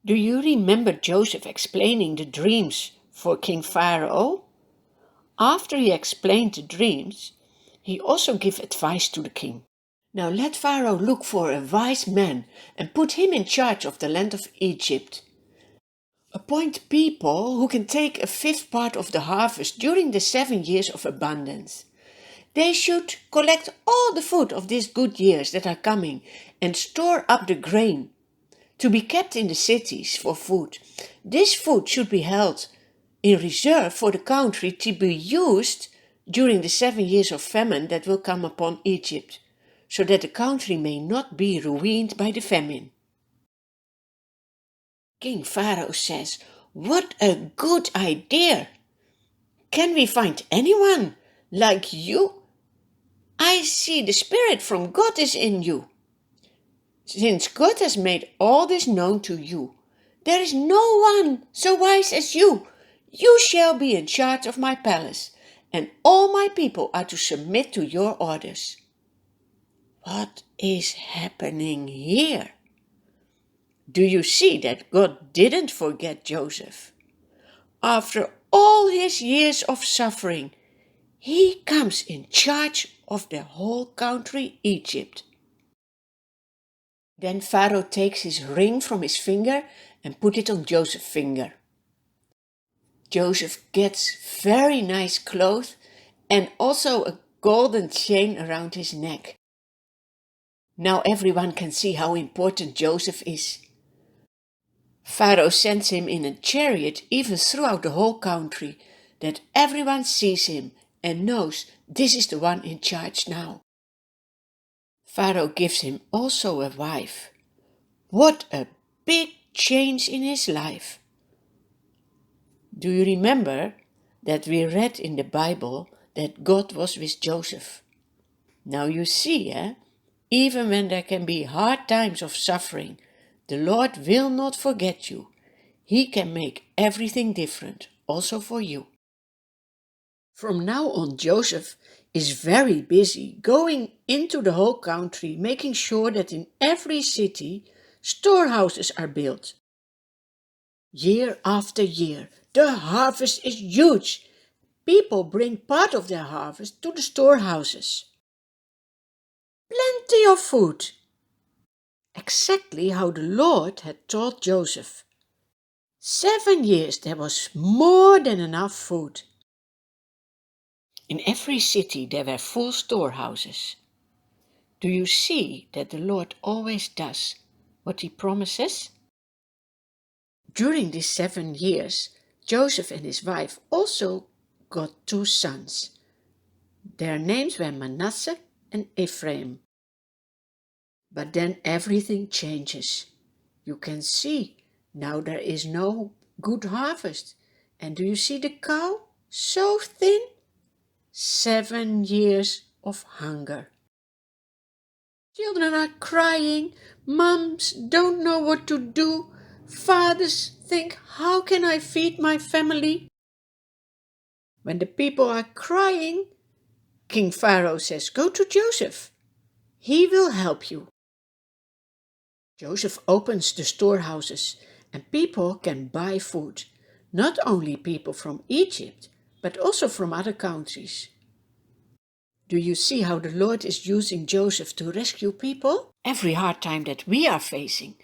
Do you remember Joseph explaining the dreams for King Pharaoh? After he explained the dreams, he also gave advice to the king. Now let Pharaoh look for a wise man and put him in charge of the land of Egypt. Appoint people who can take a fifth part of the harvest during the 7 years of abundance. They should collect all the food of these good years that are coming and store up the grain to be kept in the cities for food. This food should be held in reserve for the country to be used during the 7 years of famine that will come upon Egypt, so that the country may not be ruined by the famine. King Pharaoh says, "What a good idea! Can we find anyone like you? I see the Spirit from God is in you. Since God has made all this known to you, there is no one so wise as you. You shall be in charge of my palace, and all my people are to submit to your orders." What is happening here? Do you see that God didn't forget Joseph? After all his years of suffering, he comes in charge of the whole country, Egypt. Then Pharaoh takes his ring from his finger and put it on Joseph's finger. Joseph gets very nice clothes and also a golden chain around his neck. Now everyone can see how important Joseph is. Pharaoh sends him in a chariot even throughout the whole country, that everyone sees him and knows this is the one in charge now. Pharaoh gives him also a wife. What a big change in his life! Do you remember that we read in the Bible that God was with Joseph? Now you see, even when there can be hard times of suffering, the Lord will not forget you. He can make everything different, also for you. From now on, Joseph is very busy going into the whole country, making sure that in every city storehouses are built. Year after year, the harvest is huge. People bring part of their harvest to the storehouses. Plenty of food. Exactly how the Lord had taught Joseph. 7 years there was more than enough food. In every city there were full storehouses. Do you see that the Lord always does what he promises? During these 7 years, Joseph and his wife also got 2 sons. Their names were Manasseh and Ephraim. But then everything changes. You can see now there is no good harvest. And do you see the cow? So thin. 7 years of hunger. Children are crying. Moms don't know what to do. Fathers think, how can I feed my family? When the people are crying, King Pharaoh says, go to Joseph. He will help you. Joseph opens the storehouses and people can buy food. Not only people from Egypt, but also from other countries. Do you see how the Lord is using Joseph to rescue people? Every hard time that we are facing,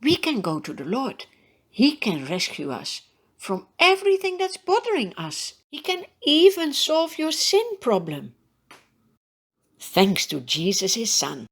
we can go to the Lord. He can rescue us from everything that's bothering us. He can even solve your sin problem. Thanks to Jesus, his Son.